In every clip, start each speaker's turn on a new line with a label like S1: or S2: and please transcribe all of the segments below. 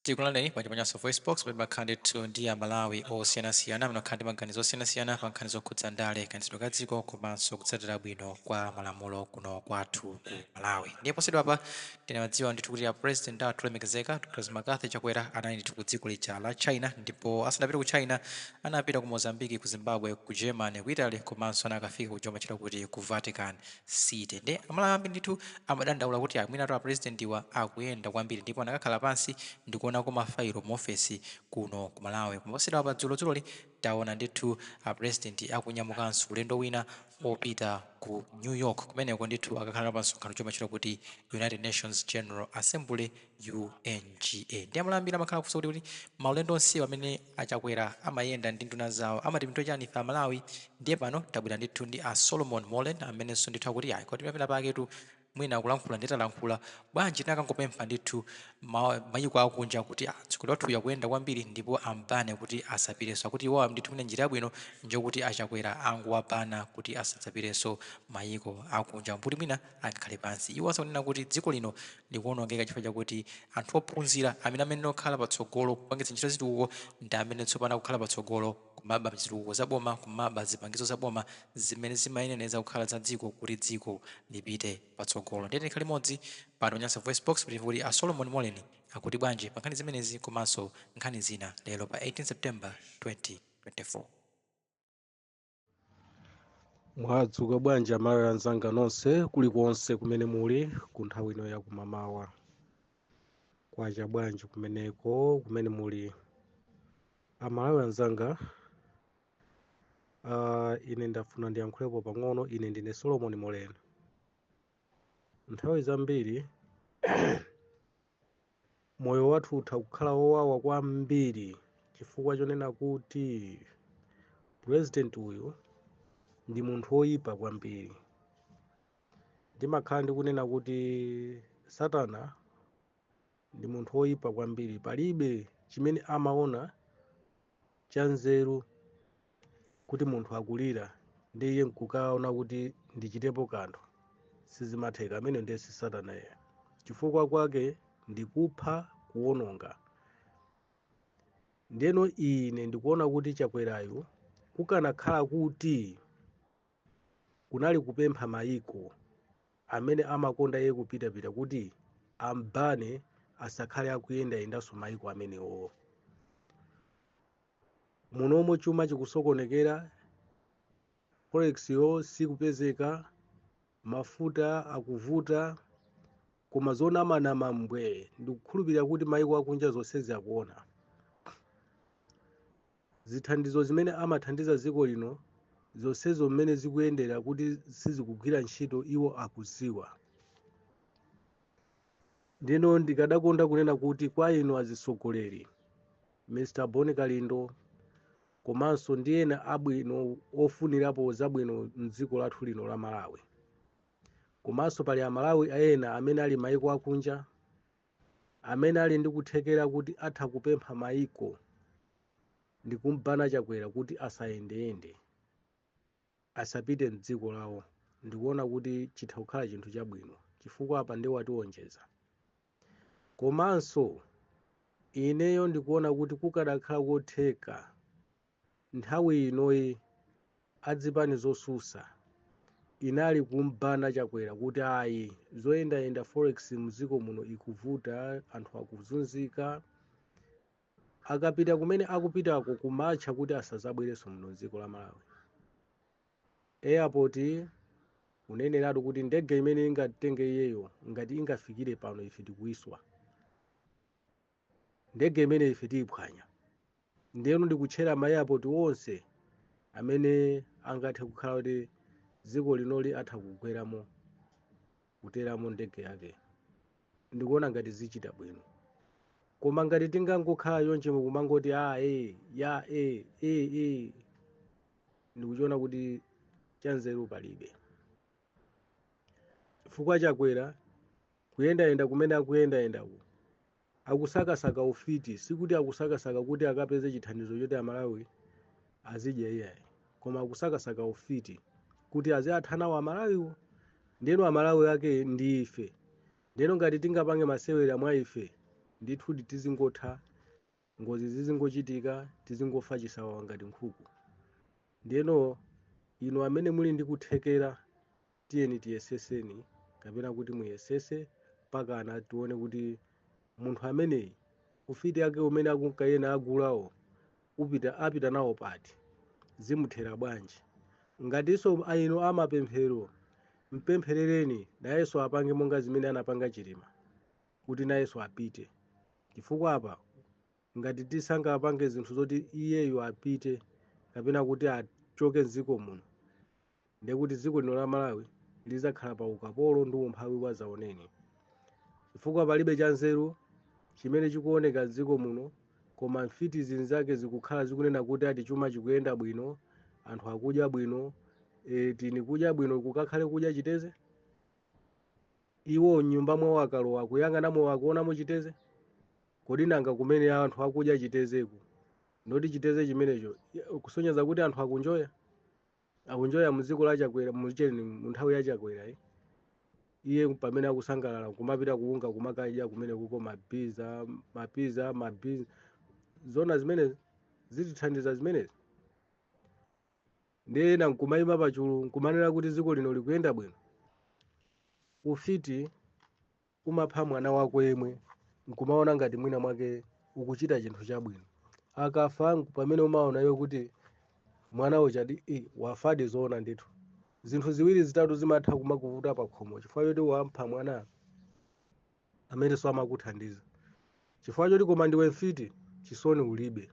S1: tikulaneni panyaso voicebox pamene makhandi tu ndi Malawi osiyanasiyana mano khandi maganizo osiyanasiyana pa nkhani zokhudza ndale kanizidwe ka dziko komanso kutsatira bwino kwa malamulo kuno kwathu ku Malawi. Ndiye posedwa pa tinadziwa ndithu kuti president athu olemekezeka Dr. McCarthy Chakwera anali ndithu ku dziko lija la China, ndipo asanapite ku China anapita ku Mozambique, ku Zimbabwe, ku Germany, ku Italy komanso anakafika ku chomwe chitwa kuti ku Vatican City. Ndiye Amalawi ndithu amadandaula kuti amwina a president wa akuyenda kwambiri, ndipo anakakhala pansi ndikuona ko mafailo mu ofesi kuno ku Malawi. Kumaposedwa pa dzuloli taona ndithu president akunyamukanso ulendo wina opita ku New York, kumeneko ndithu akakhala pa nsonkhano chomwe chitwa kuti United Nations General Assembly UNGA. Ndi Amalawi amakhala kufunsa kuti maulendo onse amene Achakwera amayenda ndi nduna zawo amati mito chani ife Amalawi. Ndiye pano tabwera ndithu ndi a Solomon Molen amenenso ndithu akuti ayi koti pamene paketu mwina akulankhula nditalankhula bwanji tinakangopempha ndithu mayiko akunja kuti dziko lathu yakuyenda kwambiri ndipo ambane kuti asapirenso, akuti iwowa ndithu mwina njira yabwino njokuti Achakwera anguwapana kuti asadzapirenso mayiko akunja mbuti mwina angakhale pansi. Iwo asakunena kuti dziko lino likuonongeka chifukwa chakuti anthu ophunzira amene okhala patsogolo kupangitsa ntchito zitukuko ndi amene tsopano akukhala patsogolo kumaba zitukuko zaboma, kumaba zipangizo zaboma zimene zimayenera kukhala za dziko kuti dziko lipite patsogolo. Ndiye tikhale limodzi pano Nyasa Voice Box kuti a Solomon Molen akuti bwanji pa nkhani zimenezi komanso nkhani zina lero pa 18 September 2024.
S2: Mwadzuka bwanji Amalawi anzanga nonse kulikonse kumene muli ku nthawi ino ya kumamawa. Kwacha bwanji kumeneko kumene muli Amalawi anzanga. Ine ndafuna ndiyankhulepo pang'ono. Ine ndine Solomon Molen. Nthawi zambiri moyo wathu utha kukhala wowawa kwambiri chifukwa chonena kuti president uyu ndi munthu woyipa kwambiri. Ndimakhala ndikunena kuti Satana ndi munthu woyipa kwambiri. Palibe chimene amaona chanzeru kuti munthu akulira ndi iye nkukaona kuti ndichitepo kanthu sizimatheka. Amene ndiye si Satana ye. Chifukwa kwake ndikupha, kuwononga. Ndeno ine ndikuona kuti Chakwerayo kukanakhala kuti kunali kupempha mayiko amene amakonda iye kupitapita kuti ambane asakhale akuyendayendanso mayiko amenewo. Munomo chuma chikusokonekera, forex yo sikupezeka, mafuta akuvuta, koma zonama mbwe ndikukhulupirira kuti mayiko akunja zonsezi akuona. Zithandizo zimene amathandiza dziko lino zonsezo mmene zikuyendera kuti sizikugwira ntchito iwo akuziwa. Ndino ndikadakonda kunena kuti kwa inu azisogoleri, Mr. Boni Kalindo komanso ndi ena abwino ofunirapo zabwino mdziko lathu lino la Malawi, komanso pali Amalawi ena amene ali mayiko akunja amene ali ndi kuthekera kuti atha kupempha mayiko ndi kumbana Chakwera kuti asayendeyende, asapite mdziko lawo. Ndikuona kuti chitha kukhala chinthu chabwino chifukwa apa ndi watiwonjeza. Komanso ineyo ndikuona kuti kukanakhala kotheka nthawi inoyi adzipani zosusa inali kumbana Chakwera kuti ayi zoyendayenda forex mdziko muno ikuvuta, anthu akuzunzika, akapita kumene akupitako kumatcha kuti asazabwerenso muno dziko la Malawi. Airport uneneratu kuti ndege imene ingatenge iyeyo ngati ingafikire pano ife tikuyiswa, ndege imene ife tiyiphwanya. Ndiyeno ndikutchera ma airport wonse amene angathe kukhala kuti dziko linoli atha kugweramo kuteramo ndege yake. Ndikuona ngati zichita bwino. Koma ngati tingangokhala yonche mukumangoti ndikuchiona kuti chanzeru palibe. Chifukwa Chakwera kuyendayenda kumene akuyendayendaku akusakasaka ufiti, sikuti akusakasaka kuti akapeze chithandizo choti Amalawi azidya iyayi, koma akusakasaka ufiti kuti aziathana wa Amalawiwo. Ndeno Amalawi ake ndi ife. Ndeno ngati tingapange masewera mwa ife ndithu tizingotha ngozi zizingochitika tizingofa chisawawa ngati nkhuku. Ndiyeno inu amene muli ndi kuthekera tiyeni tiyeseseni kapena kuti muyesese mpakana tione kuti munthu ameneyi ufiti ake umene akunkayena agulawo apita nawo pati zimuthera bwanji. Ngatinso inu amapemphero mpempherereni nayenso apange monga zimene anapanga Chilima kuti nayenso apite, chifukwa apa ngati tisangapange zinthu zoti iyeyo apite kapena kuti achoke m'dziko muno ndekuti dziko lino la Malawi lizakhala pa ukapolo ndi umphawi wazaoneni, chifukwa palibe cha nzeru chimene chikuoneka m'dziko muno koma mfiti zinzake zikukhala zikunena kuti ati chuma chikuyenda bwino, anthu akudya bwino, tini kudya bwino kukakhale kudya chiteze. Iwo m'nyumba mwawo akalowa akuyang'anamo akuonamo chiteze. Kodi nanga kumene anthu akudya chitezeku ndoti chiteze chimenecho kusonyeza kuti anthu akunjoya muziko la Chakwera mucheni mu nthawi ya Chakwera iye pamene akusangalala kumapita kuunga kumakadya kumene kuko mapiza zona zimene zitithandiza zimenezi. Ndiyena nkumayima pachulu nkumanena kuti dziko lino likuyenda bwino. Ufiti umapha mwana wako yemwe nkumaona ngati mwina mwake ukuchita chinthu chabwino, akafa pamene umaona iwe kuti mwana uchadi wafadi zoona ndithu. Zinthu ziwiri zitatu zimatha kumakuvuta pa khomo chifukwa choti wampha mwana amenenso amakuthandiza, chifukwa choti koma ndiwe mfiti chisoni ulibe.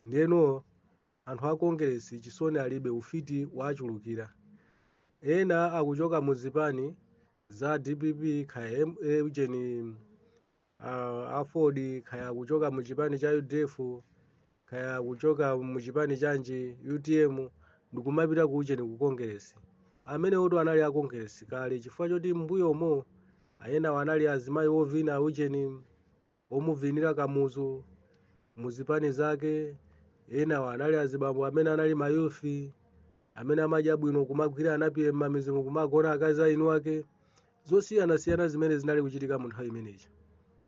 S2: Ndiyeno anthu akongeresi chisoni alibe, ufiti wachulukira. Ena akuchoka muzipani za DPP khaya Eugene Afford, khaya kuchoka muchipani cha UDF, khaya kuchoka muchipani chanji UTM ndikumapita ku Eugene ku Congress. Amene oto anali a Congress kale chifukwa choti mbuyomo ayena wanali azimayi ovina Eugene omuvinira kamuzu muzipani zake, ena wanali azibambo amene anali mayufi amene amadya bwino kumagwira anapiye m'mamizimu kumagona akazi ainu ake. Zosiyana-siyana zimene zinali kuchitika mu nthawi imeneyi.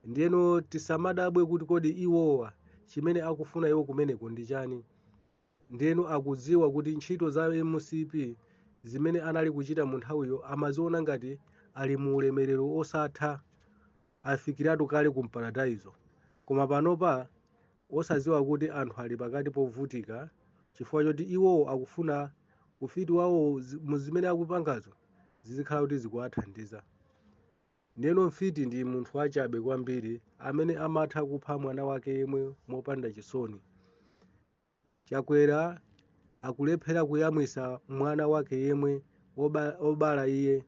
S2: Ndiyeno tisamadabwe kuti kodi iwowa chimene akufuna iwo kumeneko ndi chani. Ndiyeno akudziwa kuti ntchito za MCP zimene anali kuchita mu nthawiyo amaziona ngati ali mu ulemerero osatha, afikiratu kale ku mparadaizo. Koma panopa osadziwa kuti anthu ali pakati povutika chifukwa choti iwowo akufuna ufiti wawo muzimene akupangazo zizikhala kuti zikuwathandiza. Ndiyeno mfiti ndi munthu wachabe kwambiri amene amatha kupha mwana wake yemwe mopanda chisoni. Chakwera akulephera kuyamwisa mwana wake yemwe obala iye,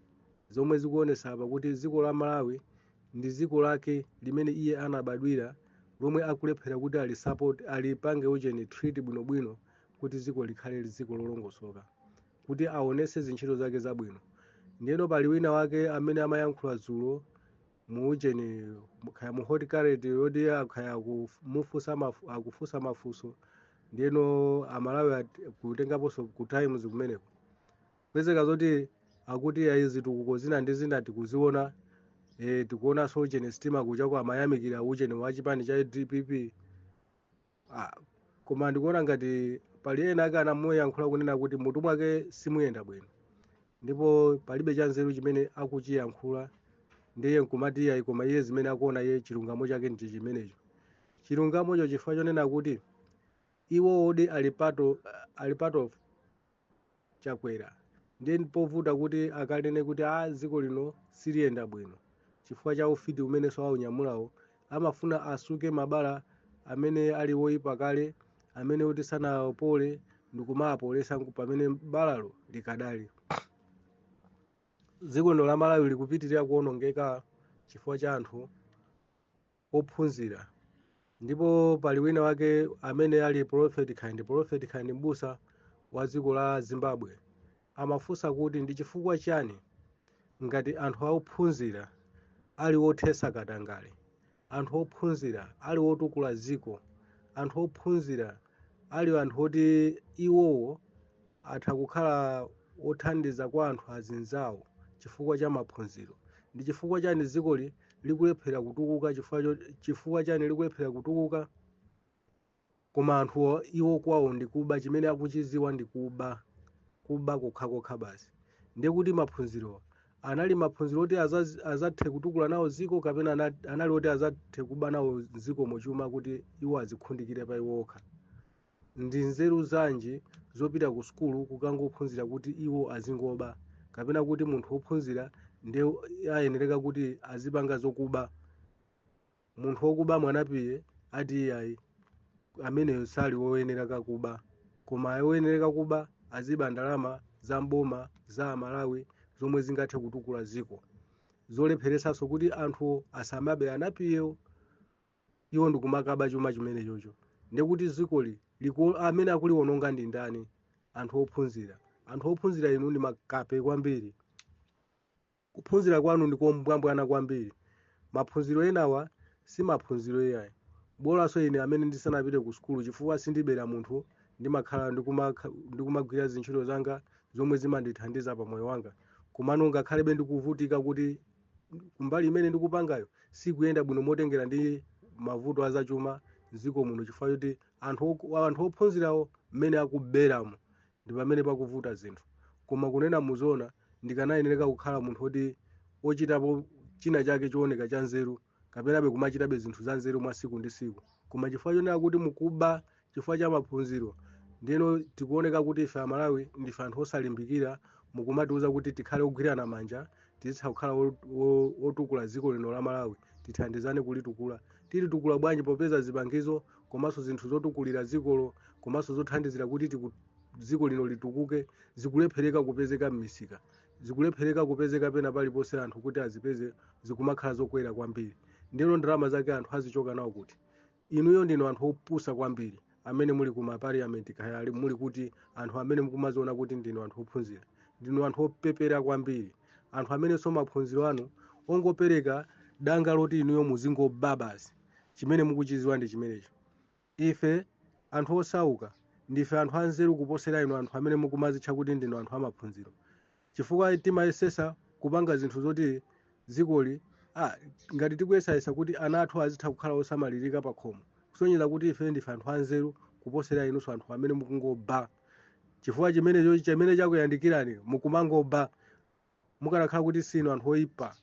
S2: zomwe zikuonesa apa kuti dziko la Malawi ndi dziko lake limene iye anabadwira, lomwe akulephera kuti alipange Eugene treat bwinobwino kuti dziko likhale dziko lolongosoka, kuti aonese zintchito zake zabwino. Ndiyeno pali wina wake amene amayankhula dzulo mu Eugene khaya mu hot carrot yoti akhaya akufunsa mafunso. Ndiyeno amalawi kutengaponso ku times kumeneko kwezeka zoti akuti izi tukuko zina ndi zina tikuziona, tikuonanso Eugene Stima kuchako amayamikira Eugene wa chipani cha DPP. Koma ndikuona ngati pali ena ake anamuyankhula kunena kuti mutu mwake simuyenda bwino, ndipo palibe cha nzeru chimene akuchiyankhula. Ndiye nkumati iye koma iye zimene akuona iye chilungamo chake ndi chimenecho. Chilungamocho chifukwa chonena kuti iwo odi ali part of Chakwera. Ndiye povuta kuti akanene kuti dziko lino siliyenda bwino chifukwa cha ufiti umenenso awunyamulawo. Amafuna asuke mabala amene ali woyipa kale, amene kuti sanapole ndikumaapolesa pamene balalo likadali. Dziko lino la Malawi likupitirira kuonongeka chifukwa cha anthu ophunzira. Ndipo pali wina wake amene ali Prophet Kind Mbusa wa dziko la Zimbabwe amafunsa kuti ndi chifukwa chani ngati anthu ophunzira ali othesa katangale, anthu ophunzira ali otukula dziko, anthu ophunzira ali anthu oti iwowo atha kukhala othandiza kwa anthu azinzawo chifukwa cha maphunziro, ndi chifukwa chani dzikoli likulephera kutukuka chifukwa chani likulephera kutukuka? Koma anthu iwo kwawo ndikuba, chimene akuchiziwa ndikuba, kuba kokhakokha basi. Ndiye kuti maphunziro anali maphunziro oti azathe kutukula nawo ziko, kapena anali oti azathe kuba nawo ziko mochuma kuti iwo azikhundikire pa iwo okha? Ndi nzeru zanji zopita ku sukulu kukangophunzira kuti iwo azingoba, kapena kuti munthu wophunzira ndiye ayenereka kuti azipanga zokuba? Munthu wokuba mwanapiye ati iyayi ameneyo sali woyenereka kuba, koma woyenereka kuba aziba ndalama za mboma za Amalawi zomwe zingathe kutukula ziko, zolepheresanso kuti anthu asamabe anapiyewo. Iwo ndikumakaba chuma chimene chocho. Ndiye kuti zikoli amene akuliwononga ndi ndani? Anthu ophunzira. Anthu ophunzira inu ndi makape kwambiri. Kuphunzira kwanu ndi kombwambwana kwambiri. Maphunziro enawa si maphunziro iyayi. Bolanso ine amene ndisanapite ku sukulu chifukwa sindibera munthu, ndimakhala ndikumagwira zintchito zanga zomwe zimandithandiza pa moyo wanga. Komano ngakhalebe ndikuvutika kuti kumbali imene ndikupangayo sikuyenda bwino motengera ndi mavuto azachuma m'dziko muno, chifukwa choti anthu ophunzirawo mmene akuberamo ndi pamene pakuvuta zinthu. Koma kunena muzona ndikanayenereka kukhala munthu oti ochitapo china chake chooneka cha nzeru, kapenabe kumachitabe zinthu za nzeru mwa siku ndi siku. Koma chifukwa chonena kuti mukuba chifukwa cha maphunziro, ndeno tikuoneka kuti ife Amalawi ndife anthu osalimbikira mukumatiuza kuti tikhale ogwirana manja, tizitha kukhala otukula dziko lino la Malawi, tithandizane kulitukula. Tilitukula bwanji popeza zipangizo komanso zinthu zotukulira dzikolo komanso zothandizira kuti dziko lino litukuke zikulephereka kupezeka m'misika, zikulephereka kupezeka pena paliponse anthu kuti azipeze, zikumakhala zokwera kwambiri. Ndino ndalama zake anthu azichoka nawo kuti? Inuyo ndino anthu opusa kwambiri amene muli ku maparliament kaya muli kuti anthu amene mukumaziona kuti ndino anthu ophunzira, ndino anthu opepera kwambiri, anthu amene so maphunziro anu ongopereka danga loti inuyo muzingoba basi. Chimene mukuchiziwa ndi chimenecho. Ife anthu osauka ndife anthu anzeru kuposera inu anthu amene mukumazitcha kuti ndino anthu amaphunziro, chifukwa timayesesa kupanga zinthu zoti zikoli ngati tikuyesayesa kuti ana athu azitha kukhala osamalirika pa khomo, kusonyeza kuti ife ndife anthu anzeru kuposera inunso anthu amene mukungoba. Chifukwa chimenecho chimene chakuyandikirani mukumangoba. Mukanakhala kuti sinu anthu oyipa,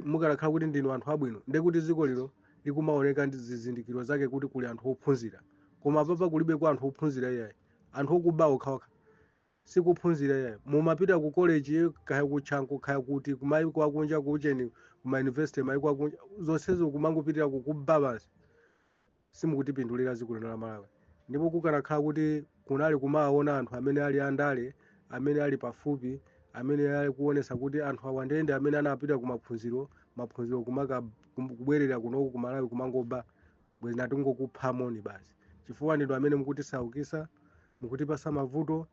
S2: mukanakhala kuti ndinu anthu abwino, ndiye kuti dziko lino likumaoneka ndi zizindikiro zake kuti kuli anthu ophunzira. Koma papa kulibe kwa anthu ophunzira iyayi, anthu okuba okhaokha. Sikuphunzira iyayi. Mumapita ku college kaya kutchanko kaya kuti kumayiko akunja kucheni kuma university mayiko akunja, zonsezo kumangopitira kukuba basi. Simukutipindulira dziko lino la Malawi. Ndipo kukanakhala kuti kunali kumaona anthu amene ali andale, amene ali pafupi, amene ali kuonesa kuti anthu awa ndende amene anapita ku maphunziro kubwerera kunoku ku Malawi kumangoba, bwezi tingokupha moni basi. Chifukwa ndinu amene mukutisaukisa, mukutipasa mavuto,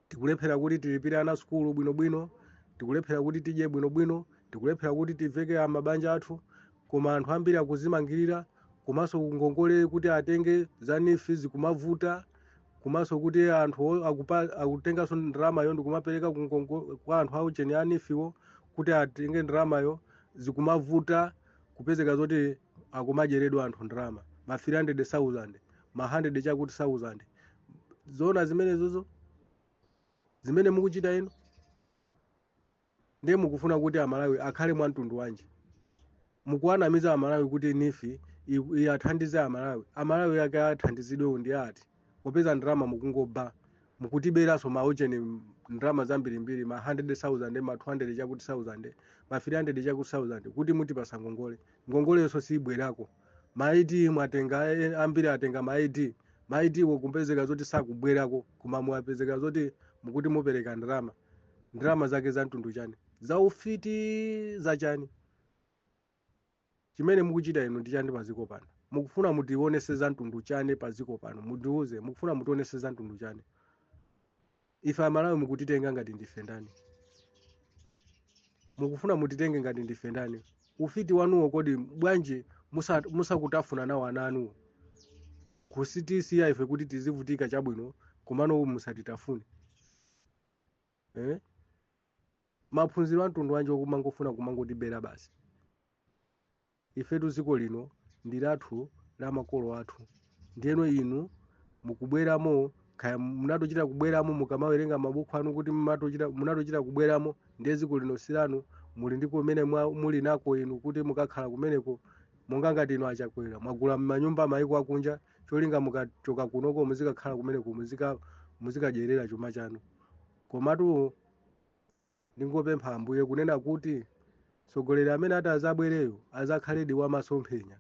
S2: tikulephera kuti tilipire ana sukulu bwinobwino, tikulephera kuti tidye bwinobwino, tikulephera kuti tiveke mabanja athu. Koma anthu ambiri akuzimangirira, komanso ngongole kuti atenge za nifi zikumavuta, komanso kuti anthu akutenganso ndalamayo ndikumapereka kwa anthu aucheni a nifiwo kuti atenge ndalamayo zikumavuta, kupezeka zoti akumajeredwa anthu ndalama ma 300,000 ma 100 chakuti 1000. Zona zimenezozo zimene mukuchita ino ndiye mukufuna kuti Amalawi akhale mwa mtundu wanji? Mukuwanamiza Amalawi kuti nifi athandize Amalawi yake athandizidwe ndi ati? Popeza ndalama mukungoba, mukutiberanso maucheni ndalama zambirimbiri ma 100,000 ma 200 chakuti 1000 ma 300 chakuti 1000 kuti mutipasa ngongole. Ngongoleyo sibwerako. Maiti mwatenga ambiri atenga maiti wo kumpezeka zoti sakubwerako, koma mwapezeka zoti mukuti mupereka ndalama zake za mtundu chani? Za ufiti za chani? Chimene mukuchita ino ndi chani paziko pano? Mukufuna mutionese za mtundu chani paziko pano? Mundiuze, mukufuna mutionese za mtundu chani? Ife Amalawi mukutitenga ngati ndife ndani? Mukufuna mutitenge ngati ndife ndani? Ufiti wanuwo kodi bwanji musakutafuna nawo ana anuwo? Kusitisiya ife kuti tizivutika chabwino, komano musatitafune. Maphunziro a mtundu wanji okumangofuna kumangotibera basi. ifetu dziko lino ndi lathu la makolo athu. Ndiyeno inu mukubweramo kaya munatochita kubweramo mukamawerenga mabuku anu kuti munatochita kubweramo ndiye dziko lino silanu, muli ndi kumene muli nako inu kuti mukakhala kumeneko monga ngati inu achakwera mwagula m'manyumba mayiko akunja cholinga mukachoka kunoko muzikakhala kumeneko muzikadyerera chuma chanu. Komatu ndingopempha Ambuye kunena kuti mtsogoleri amene ati azabwereyo azakhaledi wamasomphenya,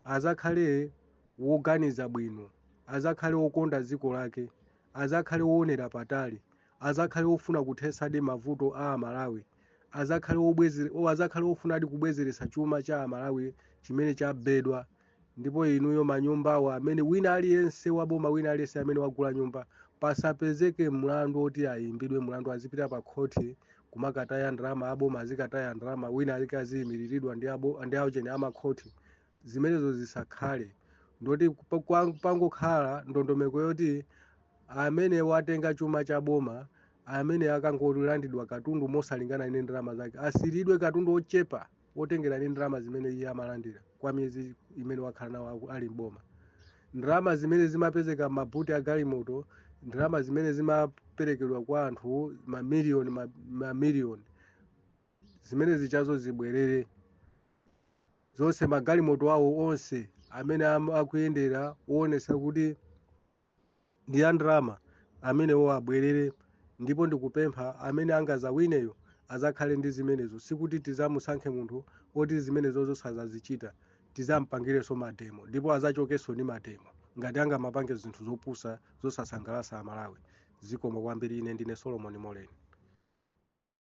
S2: azakhale woganiza bwino, azakhale wokonda dziko lake, azakhale woonera patali, azakhale wofuna kuthesadi mavuto a Amalawi, azakhale wofunadi kubwezeretsa chuma cha Amalawi chimene chabedwa. Ndipo inuyo manyumbawo amene wina aliyense waboma wina aliyense amene wagula nyumba pasapezeke mlandu oti ayimbidwe mlandu azipita pa khoti kumakataya ndalama, aboma azikataya ndalama, wina aziyimiriridwa ndi aucheni amakhoti. Zimenezo zisakhale, ndoti pangokhala ndondomeko yoti amene watenga chuma cha boma, amene akangolandidwa katundu mosalingana ndi ndalama zake asiridwe katundu ochepa otengera ndi ndalama zimene iye amalandira kwa miyezi imene wakhala nawo ali mboma. Ndalama zimene zimapezeka m'mabuti a galimoto, ndalama zimene zimaperekedwa kwa anthu mamiliyoni zimene zichazo zibwerere zonse. Magalimoto awo onse amene akuyendera woonesa kuti ndi a ndalama amenewo abwerere. Ndipo ndikupempha amene angazawineyo azakhale ndi zimenezo, sikuti tizamusankhe munthu oti zimenezo sazazichita tizampangirenso mademo ndipo azachokenso ndi mademo ngati angamapange zinthu zopusa zosasangalatsa Amalawi. Zikomo kwambiri. Ine ndine Solomon Moleni.